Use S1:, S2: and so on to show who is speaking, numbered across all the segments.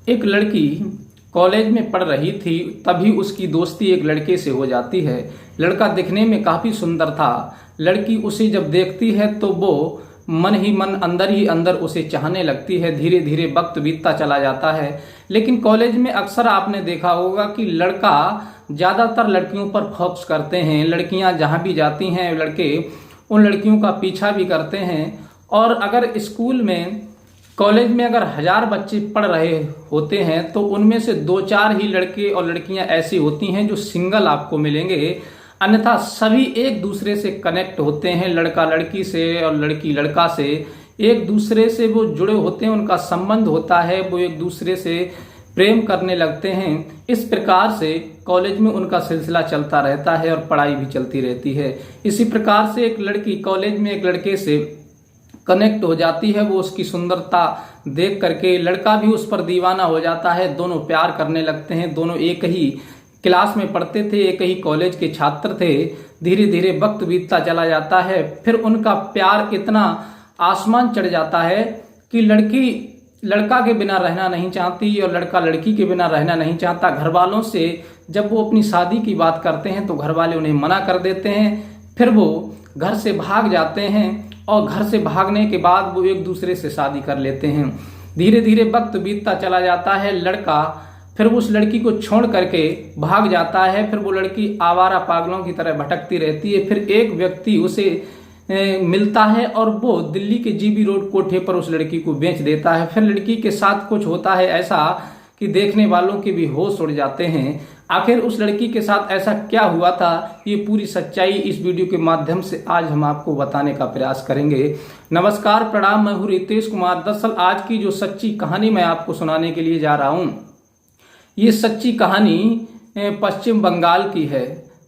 S1: एक लड़की कॉलेज में पढ़ रही थी, तभी उसकी दोस्ती एक लड़के से हो जाती है। लड़का दिखने में काफ़ी सुंदर था। लड़की उसे जब देखती है तो वो मन ही मन, अंदर ही अंदर उसे चाहने लगती है। धीरे धीरे वक्त बीतता चला जाता है। लेकिन कॉलेज में अक्सर आपने देखा होगा कि लड़का ज़्यादातर लड़कियों पर फोकस करते हैं। लड़कियां जहां भी जाती हैं, लड़के उन लड़कियों का पीछा भी करते हैं। और अगर स्कूल में, कॉलेज में अगर 1000 बच्चे पढ़ रहे होते हैं तो उनमें से 2-4 ही लड़के और लड़कियां ऐसी होती हैं जो सिंगल आपको मिलेंगे। अन्यथा सभी एक दूसरे से कनेक्ट होते हैं, लड़का लड़की से और लड़की लड़का से एक दूसरे से वो जुड़े होते हैं, उनका संबंध होता है, वो एक दूसरे से प्रेम करने लगते हैं। इस प्रकार से कॉलेज में उनका सिलसिला चलता रहता है और पढ़ाई भी चलती रहती है। इसी प्रकार से एक लड़की कॉलेज में एक लड़के से कनेक्ट हो जाती है। वो उसकी सुंदरता देख करके, लड़का भी उस पर दीवाना हो जाता है। दोनों प्यार करने लगते हैं। दोनों एक ही क्लास में पढ़ते थे, एक ही कॉलेज के छात्र थे। धीरे धीरे वक्त बीतता चला जाता है। फिर उनका प्यार इतना आसमान चढ़ जाता है कि लड़की लड़का के बिना रहना नहीं चाहती और लड़का लड़की के बिना रहना नहीं चाहता। घर वालों से जब वो अपनी शादी की बात करते हैं तो घर वाले उन्हें मना कर देते हैं। फिर वो घर से भाग जाते हैं और घर से भागने के बाद वो एक दूसरे से शादी कर लेते हैं। धीरे धीरे वक्त बीतता चला जाता है। लड़का फिर उस लड़की को छोड़ करके भाग जाता है। फिर वो लड़की आवारा पागलों की तरह भटकती रहती है। फिर एक व्यक्ति उसे मिलता है और वो दिल्ली के जीबी रोड कोठे पर उस लड़की को बेच देता है। फिर लड़की के साथ कुछ होता है ऐसा कि देखने वालों के भी होश उड़ जाते हैं। आखिर उस लड़की के साथ ऐसा क्या हुआ था, ये पूरी सच्चाई इस वीडियो के माध्यम से आज हम आपको बताने का प्रयास करेंगे। नमस्कार, प्रणाम, मैं हूँ रितेश कुमार। दरअसल आज की जो सच्ची कहानी मैं आपको सुनाने के लिए जा रहा हूँ, ये सच्ची कहानी पश्चिम बंगाल की है।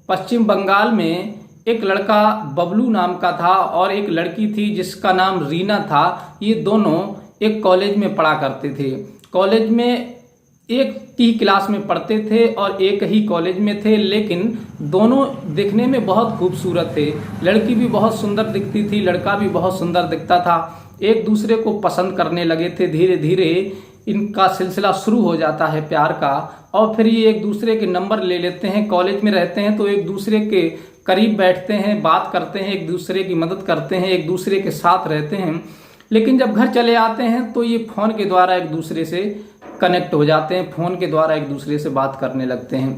S1: पश्चिम बंगाल में एक लड़का बबलू नाम का था और एक लड़की थी जिसका नाम रीना था। ये दोनों एक कॉलेज में पढ़ा करते थे। कॉलेज में एक ही क्लास में पढ़ते थे और एक ही कॉलेज में थे, लेकिन दोनों दिखने में बहुत खूबसूरत थे। लड़की भी बहुत सुंदर दिखती थी, लड़का भी बहुत सुंदर दिखता था। एक दूसरे को पसंद करने लगे थे। धीरे धीरे इनका सिलसिला शुरू हो जाता है प्यार का और फिर ये एक दूसरे के नंबर ले लेते हैं। कॉलेज में रहते हैं तो एक दूसरे के करीब बैठते हैं, बात करते हैं, एक दूसरे की मदद करते हैं, एक दूसरे के साथ रहते हैं। लेकिन जब घर चले आते हैं तो ये फोन के द्वारा एक दूसरे से कनेक्ट हो जाते हैं, फोन के द्वारा एक दूसरे से बात करने लगते हैं।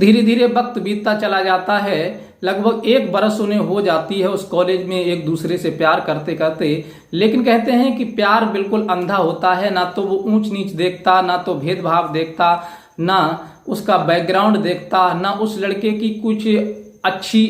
S1: धीरे धीरे वक्त बीतता चला जाता है। लगभग 1 बरस उन्हें हो जाती है उस कॉलेज में एक दूसरे से प्यार करते करते। लेकिन कहते हैं कि प्यार बिल्कुल अंधा होता है, ना तो वो ऊंच नीच देखता, ना तो भेदभाव देखता, ना उसका बैकग्राउंड देखता, ना उस लड़के की कुछ अच्छी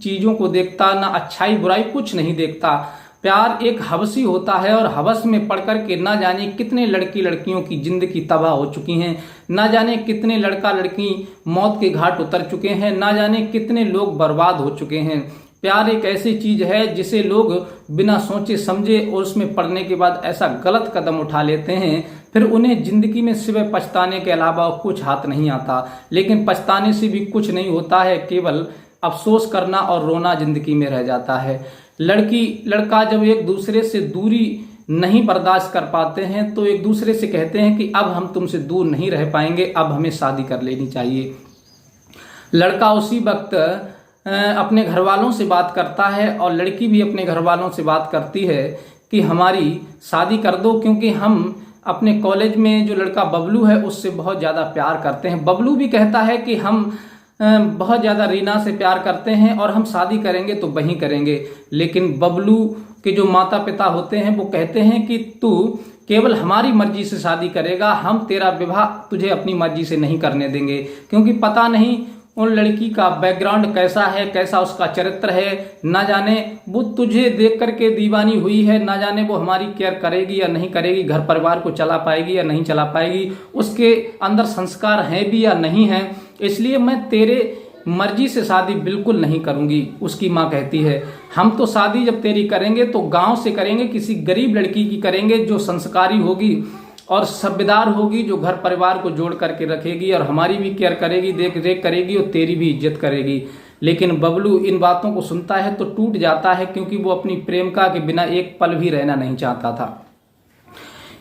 S1: चीजों को देखता, ना अच्छाई बुराई कुछ नहीं देखता। प्यार एक हवसी होता है और हवस में पड़ कर के ना जाने कितने लड़की लड़कियों की जिंदगी तबाह हो चुकी हैं, ना जाने कितने लड़का लड़की मौत के घाट उतर चुके हैं, ना जाने कितने लोग बर्बाद हो चुके हैं। प्यार एक ऐसी चीज है जिसे लोग बिना सोचे समझे और उसमें पड़ने के बाद ऐसा गलत कदम उठा लेते हैं, फिर उन्हें जिंदगी में सिवाय पछताने के अलावा कुछ हाथ नहीं आता। लेकिन पछताने से भी कुछ नहीं होता है, केवल अफसोस करना और रोना जिंदगी में रह जाता है। लड़की लड़का जब एक दूसरे से दूरी नहीं बर्दाश्त कर पाते हैं तो एक दूसरे से कहते हैं कि अब हम तुमसे दूर नहीं रह पाएंगे, अब हमें शादी कर लेनी चाहिए। लड़का उसी वक्त अपने घर वालों से बात करता है और लड़की भी अपने घर वालों से बात करती है कि हमारी शादी कर दो, क्योंकि हम अपने कॉलेज में जो लड़का बबलू है उससे बहुत ज़्यादा प्यार करते हैं। बबलू भी कहता है कि हम बहुत ज़्यादा रीना से प्यार करते हैं और हम शादी करेंगे तो वहीं करेंगे। लेकिन बबलू के जो माता पिता होते हैं वो कहते हैं कि तू केवल हमारी मर्जी से शादी करेगा, हम तेरा विवाह तुझे अपनी मर्जी से नहीं करने देंगे, क्योंकि पता नहीं उन लड़की का बैकग्राउंड कैसा है, कैसा उसका चरित्र है। ना जाने वो तुझे देख करके दीवानी हुई है, ना जाने वो हमारी केयर करेगी या नहीं करेगी, घर परिवार को चला पाएगी या नहीं चला पाएगी, उसके अंदर संस्कार हैं भी या नहीं हैं। इसलिए मैं तेरे मर्जी से शादी बिल्कुल नहीं करूंगी। उसकी माँ कहती है हम तो शादी जब तेरी करेंगे तो गांव से करेंगे, किसी गरीब लड़की की करेंगे जो संस्कारी होगी और सभ्यदार होगी, जो घर परिवार को जोड़ करके रखेगी और हमारी भी केयर करेगी, देख रेख करेगी और तेरी भी इज्जत करेगी। लेकिन बबलू इन बातों को सुनता है तो टूट जाता है, क्योंकि वो अपनी प्रेमिका के बिना एक पल भी रहना नहीं चाहता था।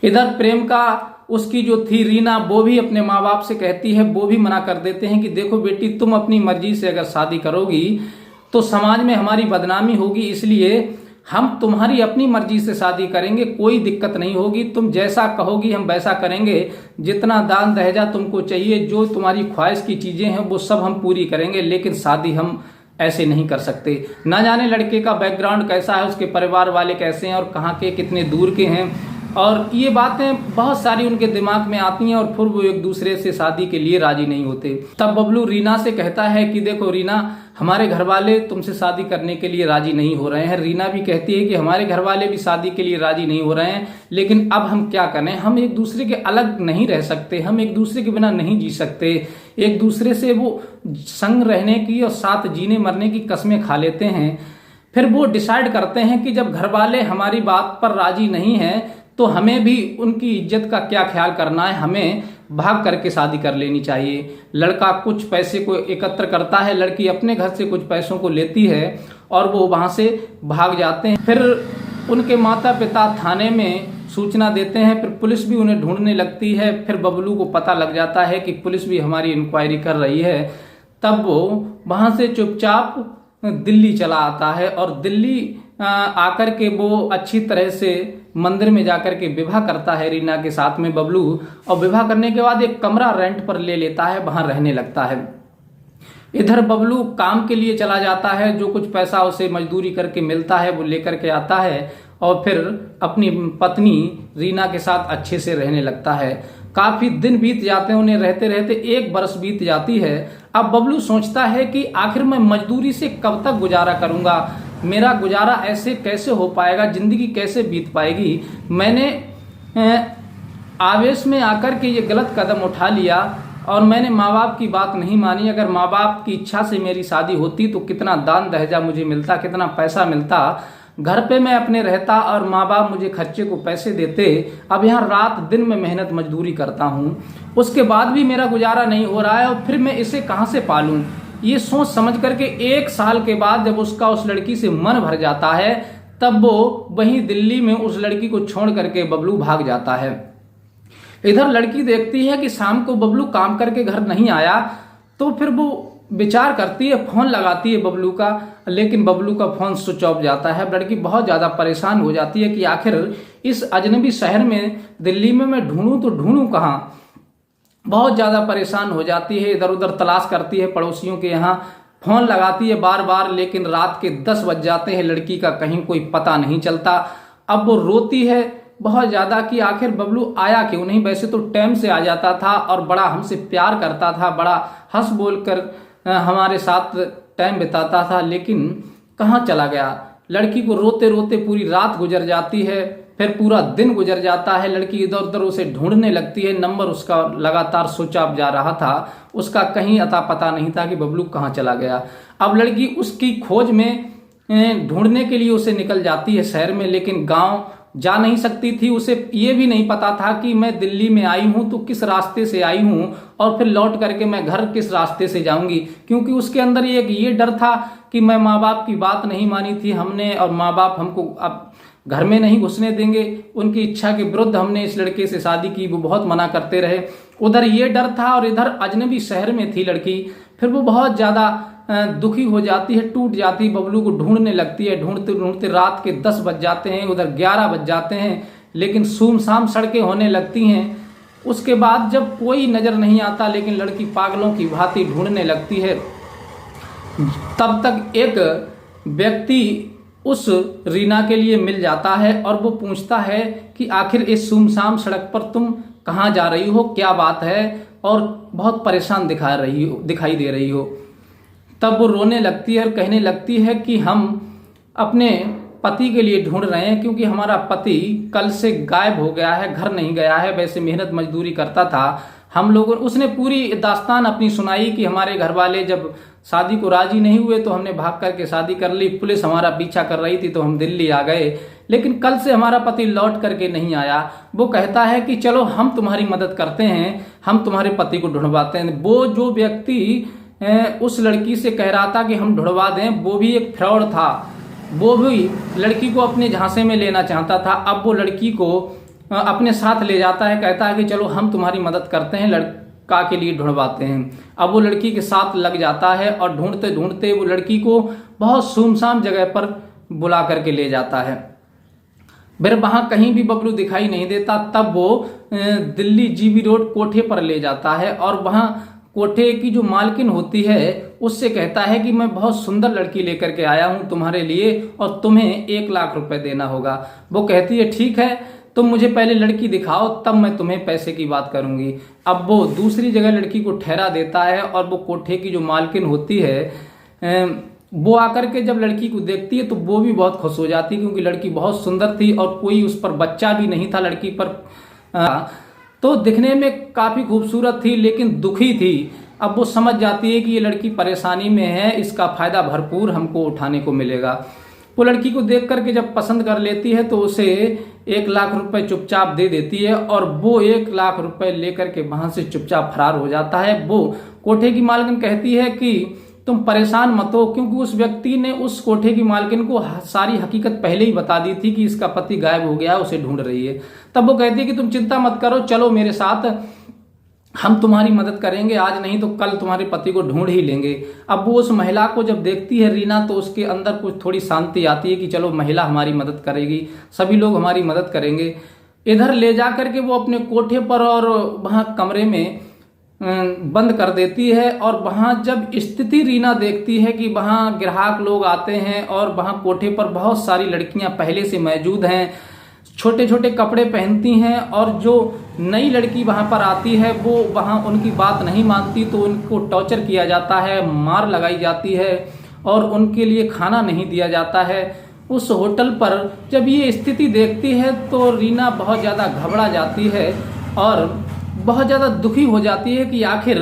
S1: इधर प्रेमिका उसकी जो थी रीना, वो भी अपने माँ बाप से कहती है, वो भी मना कर देते हैं कि देखो बेटी, तुम अपनी मर्जी से अगर शादी करोगी तो समाज में हमारी बदनामी होगी, इसलिए हम तुम्हारी अपनी मर्जी से शादी करेंगे, कोई दिक्कत नहीं होगी, तुम जैसा कहोगी हम वैसा करेंगे, जितना दान दहेजा तुमको चाहिए, जो तुम्हारी ख्वाहिश की चीजें हैं वो सब हम पूरी करेंगे, लेकिन शादी हम ऐसे नहीं कर सकते। ना जाने लड़के का बैकग्राउंड कैसा है, उसके परिवार वाले कैसे हैं और कहाँ के कितने दूर के हैं, और ये बातें बहुत सारी उनके दिमाग में आती हैं और फिर वो एक दूसरे से शादी के लिए राजी नहीं होते। तब बबलू रीना से कहता है कि देखो रीना, हमारे घर वाले तुमसे शादी करने के लिए राजी नहीं हो रहे हैं। रीना भी कहती है कि हमारे घर वाले भी शादी के लिए राजी नहीं हो रहे हैं, लेकिन अब हम क्या करें, हम एक दूसरे के अलग नहीं रह सकते, हम एक दूसरे के बिना नहीं जी सकते, एक दूसरे से वो संग रहने की और साथ जीने मरने की कस्में खा लेते हैं। फिर वो डिसाइड करते हैं कि जब घर वाले हमारी बात पर राजी नहीं हैं तो हमें भी उनकी इज्जत का क्या ख्याल करना है, हमें भाग करके शादी कर लेनी चाहिए। लड़का कुछ पैसे को एकत्र करता है, लड़की अपने घर से कुछ पैसों को लेती है और वो वहां से भाग जाते हैं। फिर उनके माता पिता थाने में सूचना देते हैं, फिर पुलिस भी उन्हें ढूंढने लगती है। फिर बबलू को पता लग जाता है कि पुलिस भी हमारी इंक्वायरी कर रही है। तब वो वहां से चुपचाप दिल्ली चला आता है और दिल्ली आकर के वो अच्छी तरह से मंदिर में जाकर के विवाह करता है रीना के साथ में बबलू, और विवाह करने के बाद एक कमरा रेंट पर ले लेता है, वहां रहने लगता है। इधर बबलू काम के लिए चला जाता है, जो कुछ पैसा उसे मजदूरी करके मिलता है वो लेकर के आता है और फिर अपनी पत्नी रीना के साथ अच्छे से रहने लगता है। काफी दिन बीत जाते हैं, उन्हें रहते रहते 1 बरस बीत जाती है। अब बबलू सोचता है कि आखिर मैं मजदूरी से कब तक गुजारा करूंगा, मेरा गुजारा ऐसे कैसे हो पाएगा, जिंदगी कैसे बीत पाएगी। मैंने आवेश में आकर के ये गलत कदम उठा लिया और मैंने माँ बाप की बात नहीं मानी। अगर माँ बाप की इच्छा से मेरी शादी होती तो कितना दान दहेजा मुझे मिलता, कितना पैसा मिलता, घर पे मैं अपने रहता और माँ बाप मुझे खर्चे को पैसे देते। अब यहाँ रात दिन में मेहनत मजदूरी करता हूँ, उसके बाद भी मेरा गुजारा नहीं हो रहा है और फिर मैं इसे कहाँ से पालूं। ये सोच समझ करके 1 साल के बाद जब उसका उस लड़की से मन भर जाता है, तब वो वहीं दिल्ली में उस लड़की को छोड़ करके बबलू भाग जाता है। इधर लड़की देखती है कि शाम को बबलू काम करके घर नहीं आया, तो फिर वो विचार करती है, फोन लगाती है बबलू का, लेकिन बबलू का फोन स्विच ऑफ जाता है। लड़की बहुत ज्यादा परेशान हो जाती है कि आखिर इस अजनबी शहर में दिल्ली में मैं ढूंढूं तो ढूंढूं कहाँ। बहुत ज्यादा परेशान हो जाती है, इधर उधर तलाश करती है, पड़ोसियों के यहाँ फोन लगाती है बार बार, लेकिन रात के 10 बज जाते हैं, लड़की का कहीं कोई पता नहीं चलता। अब वो रोती है बहुत ज्यादा कि आखिर बबलू आया क्यों नहीं। वैसे तो टाइम से आ जाता था और बड़ा हमसे प्यार करता था, बड़ा हंस बोलकर हमारे साथ टाइम बिताता था, लेकिन कहाँ चला गया। लड़की को रोते रोते पूरी रात गुजर जाती है, फिर पूरा दिन गुजर जाता है। लड़की इधर उधर उसे ढूंढने लगती है, नंबर उसका लगातार स्विच ऑफ जा रहा था, उसका कहीं अता पता नहीं था कि बबलू कहाँ चला गया। अब लड़की उसकी खोज में ढूंढने के लिए उसे निकल जाती है शहर में, लेकिन गांव जा नहीं सकती थी। उसे ये भी नहीं पता था कि मैं दिल्ली में आई हूं तो किस रास्ते से आई हूं और फिर लौट करके मैं घर किस रास्ते से जाऊंगी, क्योंकि उसके अंदर ये डर था कि मैं माँ बाप की बात नहीं मानी थी हमने और माँ बाप हमको अब घर में नहीं घुसने देंगे। उनकी इच्छा के विरुद्ध हमने इस लड़के से शादी की, वो बहुत मना करते रहे। उधर ये डर था और इधर अजनबी शहर में थी लड़की। फिर वो बहुत ज्यादा दुखी हो जाती है, टूट जाती है, बबलू को ढूंढने लगती है। ढूंढते ढूंढते रात के 10 बज जाते हैं, उधर 11 बज जाते हैं, लेकिन सुमसाम सड़कें होने लगती हैं। उसके बाद जब कोई नजर नहीं आता, लेकिन लड़की पागलों की भांति ढूंढने लगती है, तब तक एक व्यक्ति उस रीना के लिए मिल जाता है और वो पूछता है कि आखिर इस सुमसाम सड़क पर तुम कहाँ जा रही हो, क्या बात है, और बहुत परेशान दिखाई दे रही हो। तब वो रोने लगती है और कहने लगती है कि हम अपने पति के लिए ढूंढ रहे हैं, क्योंकि हमारा पति कल से गायब हो गया है, घर नहीं गया है। वैसे मेहनत मजदूरी करता था। हम लोगों उसने पूरी दास्तान अपनी सुनाई कि हमारे घर वाले जब शादी को राजी नहीं हुए तो हमने भाग करके शादी कर ली, पुलिस हमारा पीछा कर रही थी तो हम दिल्ली आ गए, लेकिन कल से हमारा पति लौट करके नहीं आया। वो कहता है कि चलो हम तुम्हारी मदद करते हैं, हम तुम्हारे पति को ढूंढवाते हैं। वो जो व्यक्ति उस लड़की से कह रहा था कि हम ढूंढवा दें, वो भी एक फ्रॉड था। वो भी लड़की को अपने झांसे में लेना चाहता था। अब वो लड़की को अपने साथ ले जाता है, कहता है कि चलो हम तुम्हारी मदद करते हैं, लड़का के लिए ढूंढवाते हैं। अब वो लड़की के साथ लग जाता है और ढूंढते ढूंढते वो लड़की को बहुत सुनसान जगह पर बुला करके ले जाता है। फिर वहां कहीं भी बबलू दिखाई नहीं देता। तब वो दिल्ली जीबी रोड कोठे पर ले जाता है और वहां कोठे की जो मालकिन होती है उससे कहता है कि मैं बहुत सुंदर लड़की लेकर के आया हूं तुम्हारे लिए और तुम्हें 1 लाख रुपए देना होगा। वो कहती है ठीक है, तुम मुझे पहले लड़की दिखाओ तब मैं तुम्हें पैसे की बात करूंगी। अब वो दूसरी जगह लड़की को ठहरा देता है और वो कोठे की जो मालकिन होती है वो आकर के जब लड़की को देखती है तो वो भी बहुत खुश हो जाती है, क्योंकि लड़की बहुत सुंदर थी और कोई उस पर बच्चा भी नहीं था लड़की पर। तो दिखने में काफी खूबसूरत थी लेकिन दुखी थी। अब वो समझ जाती है कि ये लड़की परेशानी में है, इसका फायदा भरपूर हमको उठाने को मिलेगा। वो लड़की को देख करके जब पसंद कर लेती है तो उसे 1 लाख रुपए चुपचाप दे देती है और वो 1 लाख रुपए लेकर के वहां से चुपचाप फरार हो जाता है। वो कोठे की मालकिन कहती है कि तुम परेशान मत हो, क्योंकि उस व्यक्ति ने उस कोठे की मालकिन को सारी हकीकत पहले ही बता दी थी कि इसका पति गायब हो गया, उसे ढूंढ रही है। तब वो कहती है कि तुम चिंता मत करो, चलो मेरे साथ, हम तुम्हारी मदद करेंगे, आज नहीं तो कल तुम्हारे पति को ढूंढ ही लेंगे। अब वो उस महिला को जब देखती है रीना तो उसके अंदर कुछ थोड़ी शांति आती है कि चलो महिला हमारी मदद करेगी, सभी लोग हमारी मदद करेंगे। इधर ले जा करके वो अपने कोठे पर और वहां कमरे में बंद कर देती है। और वहां जब स्थिति रीना देखती है कि वहां ग्राहक लोग आते हैं और वहां कोठे पर बहुत सारी लड़कियां पहले से मौजूद हैं, छोटे छोटे कपड़े पहनती हैं, और जो नई लड़की वहां पर आती है वो वहां उनकी बात नहीं मानती तो उनको टॉर्चर किया जाता है, मार लगाई जाती है और उनके लिए खाना नहीं दिया जाता है। उस होटल पर जब ये स्थिति देखती है तो रीना बहुत ज़्यादा घबरा जाती है और बहुत ज़्यादा दुखी हो जाती है कि आखिर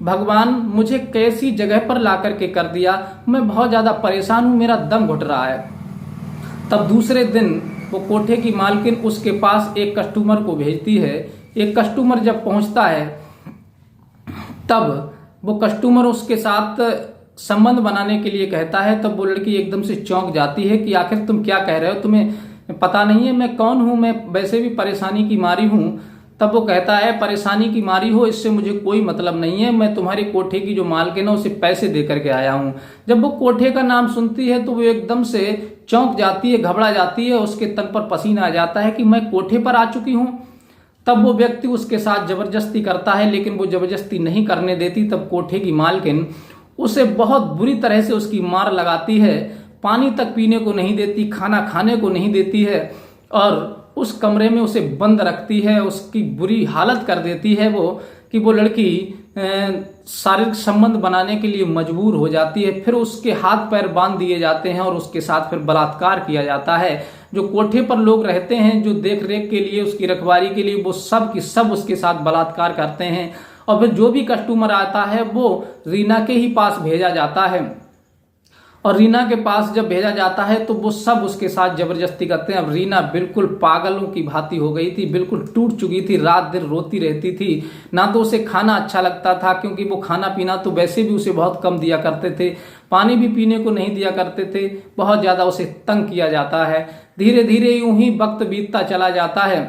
S1: भगवान मुझे कैसी जगह पर ला करके कर दिया, मैं बहुत ज़्यादा परेशान हूँ, मेरा दम घुट रहा है। तब दूसरे दिन वो कोठे की मालकिन उसके पास एक कस्टमर को भेजती है। एक कस्टमर जब पहुंचता है तब वो कस्टमर उसके साथ संबंध बनाने के लिए कहता है। तब वो लड़की एकदम से चौंक जाती है कि आखिर तुम क्या कह रहे हो, तुम्हें पता नहीं है मैं कौन हूं, मैं वैसे भी परेशानी की मारी हूं। तब वो कहता है परेशानी की मारी हो इससे मुझे कोई मतलब नहीं है, मैं तुम्हारे कोठे की जो मालकिन है उसे पैसे दे करके आया हूं। जब वो कोठे का नाम सुनती है तो वो एकदम से चौंक जाती है, घबरा जाती है, उसके तन पर पसीना आ जाता है कि मैं कोठे पर आ चुकी हूं। तब वो व्यक्ति उसके साथ जबरदस्ती करता है लेकिन वो जबरदस्ती नहीं करने देती। तब कोठे की मालकिन उसे बहुत बुरी तरह से उसकी मार लगाती है, पानी तक पीने को नहीं देती, खाना खाने को नहीं देती है और उस कमरे में उसे बंद रखती है। उसकी बुरी हालत कर देती है वो कि वो लड़की शारीरिक संबंध बनाने के लिए मजबूर हो जाती है। फिर उसके हाथ पैर बांध दिए जाते हैं और उसके साथ फिर बलात्कार किया जाता है। जो कोठे पर लोग रहते हैं जो देख रेख के लिए, उसकी रखवाली के लिए, वो सब की सब उसके साथ बलात्कार करते हैं। और फिर जो भी कस्टमर आता है वो रीना के ही पास भेजा जाता है और रीना के पास जब भेजा जाता है तो वो सब उसके साथ जबरदस्ती करते हैं। अब रीना बिल्कुल पागलों की भांति हो गई थी, बिल्कुल टूट चुकी थी, रात दिन रोती रहती थी। ना तो उसे खाना अच्छा लगता था क्योंकि वो खाना पीना तो वैसे भी उसे बहुत कम दिया करते थे, पानी भी पीने को नहीं दिया करते थे, बहुत ज्यादा उसे तंग किया जाता है। धीरे धीरे यूं ही वक्त बीतता चला जाता है।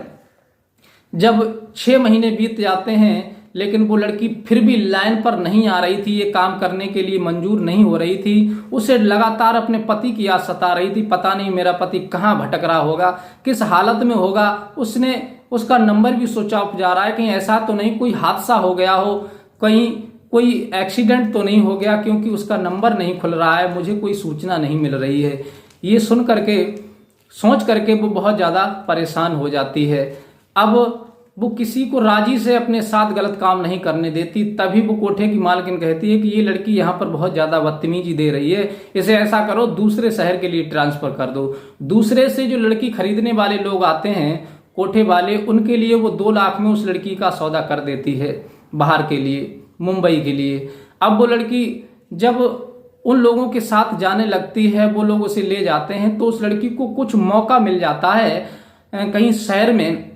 S1: जब 6 महीने बीत जाते हैं लेकिन वो लड़की फिर भी लाइन पर नहीं आ रही थी, ये काम करने के लिए मंजूर नहीं हो रही थी। उसे लगातार अपने पति की याद सता रही थी, पता नहीं मेरा पति कहाँ भटक रहा होगा, किस हालत में होगा। उसने उसका नंबर भी स्विच ऑफ जा रहा है, कहीं ऐसा तो नहीं कोई हादसा हो गया हो, कहीं कोई एक्सीडेंट तो नहीं हो गया, क्योंकि उसका नंबर नहीं खुल रहा है, मुझे कोई सूचना नहीं मिल रही है। ये सुन करके सोच करके वो बहुत ज्यादा परेशान हो जाती है। अब वो किसी को राजी से अपने साथ गलत काम नहीं करने देती। तभी वो कोठे की मालकिन कहती है कि ये लड़की यहाँ पर बहुत ज्यादा बदतमीजी दे रही है, इसे ऐसा करो दूसरे शहर के लिए ट्रांसफर कर दो। दूसरे से जो लड़की खरीदने वाले लोग आते हैं कोठे वाले, उनके लिए वो 2 लाख में उस लड़की का सौदा कर देती है बाहर के लिए, मुंबई के लिए। अब वो लड़की जब उन लोगों के साथ जाने लगती है, वो लोग उसे ले जाते हैं तो उस लड़की को कुछ मौका मिल जाता है। कहीं शहर में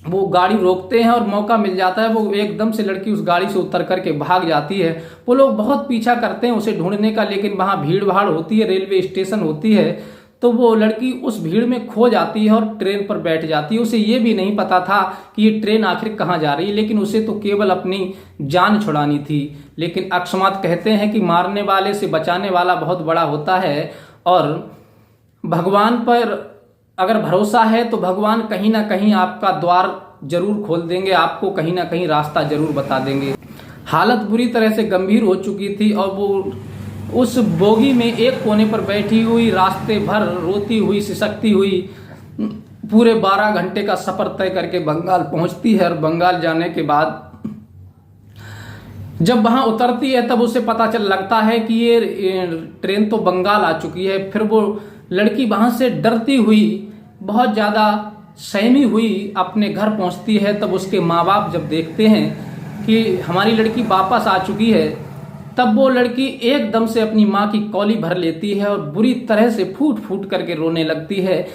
S1: वो गाड़ी रोकते हैं और मौका मिल जाता है, वो एकदम से लड़की उस गाड़ी से उतर करके भाग जाती है। वो लोग बहुत पीछा करते हैं उसे ढूंढने का, लेकिन वहां भीड़ भाड़ होती है, रेलवे स्टेशन होती है, तो वो लड़की उस भीड़ में खो जाती है और ट्रेन पर बैठ जाती है। उसे ये भी नहीं पता था कि ये ट्रेन आखिर कहाँ जा रही है, लेकिन उसे तो केवल अपनी जान छुड़ानी थी। लेकिन अकस्मात कहते हैं कि मारने वाले से बचाने वाला बहुत बड़ा होता है, और भगवान पर अगर भरोसा है तो भगवान कहीं ना कहीं आपका द्वार जरूर खोल देंगे, आपको कहीं ना कहीं रास्ता जरूर बता देंगे। हालत बुरी तरह से गंभीर हो चुकी थी और वो उस बोगी में एक कोने पर बैठी हुई रास्ते भर रोती हुई सिसकती हुई पूरे 12 घंटे का सफर तय करके बंगाल पहुंचती है। और बंगाल जाने के बाद जब वहां उतरती है तब उसे पता चल लगता है कि ये ट्रेन तो बंगाल आ चुकी है। फिर वो लड़की वहां से डरती हुई, बहुत ज्यादा सहमी हुई अपने घर पहुंचती है। तब उसके माँ बाप जब देखते हैं कि हमारी लड़की वापस आ चुकी है, तब वो लड़की एकदम से अपनी माँ की कौली भर लेती है और बुरी तरह से फूट फूट करके रोने लगती है।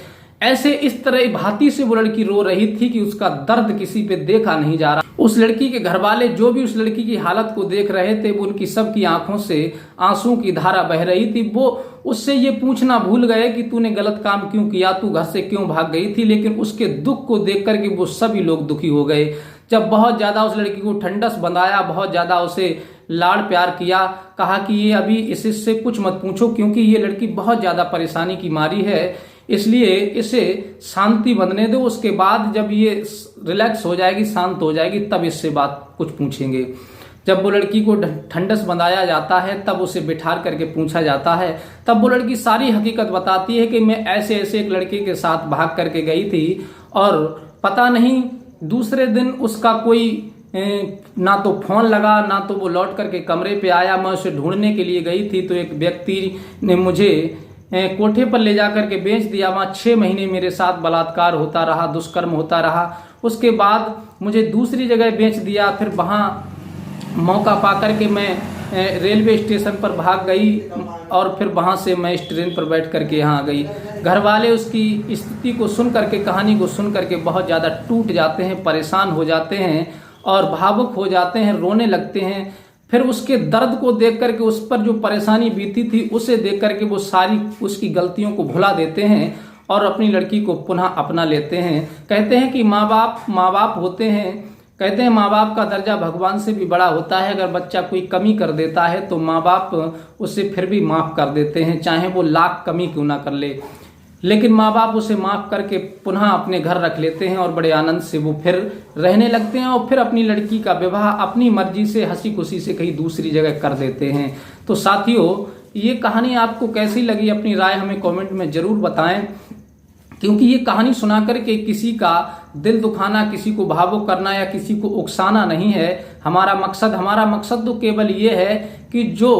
S1: ऐसे इस तरह भांति से वो लड़की रो रही थी कि उसका दर्द किसी पे देखा नहीं जा रहा। उस लड़की के घर वाले जो भी उस लड़की की हालत को देख रहे थे, वो उनकी सबकी आंखों से आंसू की धारा बह रही थी। वो उससे ये पूछना भूल गए कि तूने गलत काम क्यों किया, तू घर से क्यों भाग गई थी। लेकिन उसके दुख को देख करके वो सभी लोग दुखी हो गए। जब बहुत ज्यादा उस लड़की को ठंडस बंधाया, बहुत ज्यादा उसे लाड़ प्यार किया, कहा कि ये अभी इससे कुछ मत पूछो क्योंकि ये लड़की बहुत ज्यादा परेशानी की मारी है, इसलिए इसे शांति बंधने दो। उसके बाद जब ये रिलैक्स हो जाएगी, शांत हो जाएगी, तब इससे बात कुछ पूछेंगे। जब वो लड़की को ठंडस बंधाया जाता है, तब उसे बिठार करके पूछा जाता है। तब वो लड़की सारी हकीकत बताती है कि मैं ऐसे ऐसे एक लड़के के साथ भाग करके गई थी और पता नहीं दूसरे दिन उसका कोई ना तो फोन लगा, ना तो वो लौट करके कमरे पे आया। मैं उसे ढूंढने के लिए गई थी तो एक व्यक्ति ने मुझे कोठे पर ले जाकर के बेच दिया। वहाँ 6 महीने मेरे साथ बलात्कार होता रहा, दुष्कर्म होता रहा। उसके बाद मुझे दूसरी जगह बेच दिया। फिर वहाँ मौका पा करके मैं रेलवे स्टेशन पर भाग गई और फिर वहाँ से मैं इस ट्रेन पर बैठ करके यहाँ आ गई। घर वाले उसकी स्थिति को सुन करके, कहानी को सुन करके बहुत ज़्यादा टूट जाते हैं, परेशान हो जाते हैं और भावुक हो जाते हैं, रोने लगते हैं। फिर उसके दर्द को देख करके, उस पर जो परेशानी बीती थी उसे देख करके वो सारी उसकी गलतियों को भुला देते हैं और अपनी लड़की को पुनः अपना लेते हैं। कहते हैं कि माँ बाप होते हैं, कहते हैं माँ बाप का दर्जा भगवान से भी बड़ा होता है। अगर बच्चा कोई कमी कर देता है तो माँ बाप उसे फिर भी माफ़ कर देते हैं, चाहे वो लाख कमी क्यों ना कर ले। लेकिन माँ बाप उसे माफ़ करके पुनः अपने घर रख लेते हैं और बड़े आनंद से वो फिर रहने लगते हैं और फिर अपनी लड़की का विवाह अपनी मर्जी से हंसी खुशी से कहीं दूसरी जगह कर देते हैं। तो साथियों, ये कहानी आपको कैसी लगी, अपनी राय हमें कमेंट में ज़रूर बताएं, क्योंकि ये कहानी सुना करके किसी का दिल दुखाना, किसी को भावुक करना या किसी को उकसाना नहीं है हमारा मकसद तो केवल ये है कि जो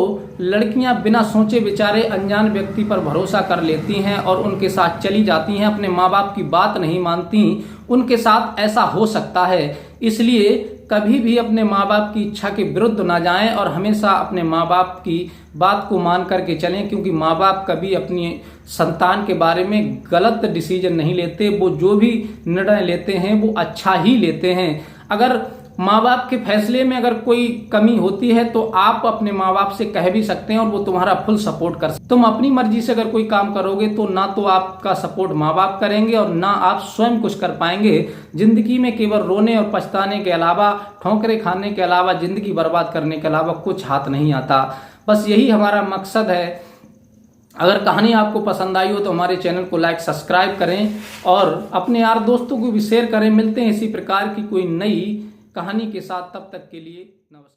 S1: लड़कियां बिना सोचे विचारे अनजान व्यक्ति पर भरोसा कर लेती हैं और उनके साथ चली जाती हैं, अपने माँ बाप की बात नहीं मानती, उनके साथ ऐसा हो सकता है। इसलिए कभी भी अपने माँ बाप की इच्छा के विरुद्ध ना जाएं और हमेशा अपने माँ बाप की बात को मान करके चलें, क्योंकि माँ बाप कभी अपनी संतान के बारे में गलत डिसीजन नहीं लेते। वो जो भी निर्णय लेते हैं वो अच्छा ही लेते हैं। अगर माँ बाप के फैसले में अगर कोई कमी होती है तो आप अपने माँ बाप से कह भी सकते हैं और वो तुम्हारा फुल सपोर्ट कर सकते। तुम अपनी मर्जी से अगर कोई काम करोगे तो ना तो आपका सपोर्ट माँ बाप करेंगे और ना आप स्वयं कुछ कर पाएंगे। जिंदगी में केवल रोने और पछताने के अलावा, ठोकरें खाने के अलावा, जिंदगी बर्बाद करने के अलावा कुछ हाथ नहीं आता। बस यही हमारा मकसद है। अगर कहानी आपको पसंद आई हो तो हमारे चैनल को लाइक सब्सक्राइब करें और अपने यार दोस्तों को भी शेयर करें। मिलते हैं इसी प्रकार की कोई नई कहानी के साथ, तब तक के लिए नमस्कार।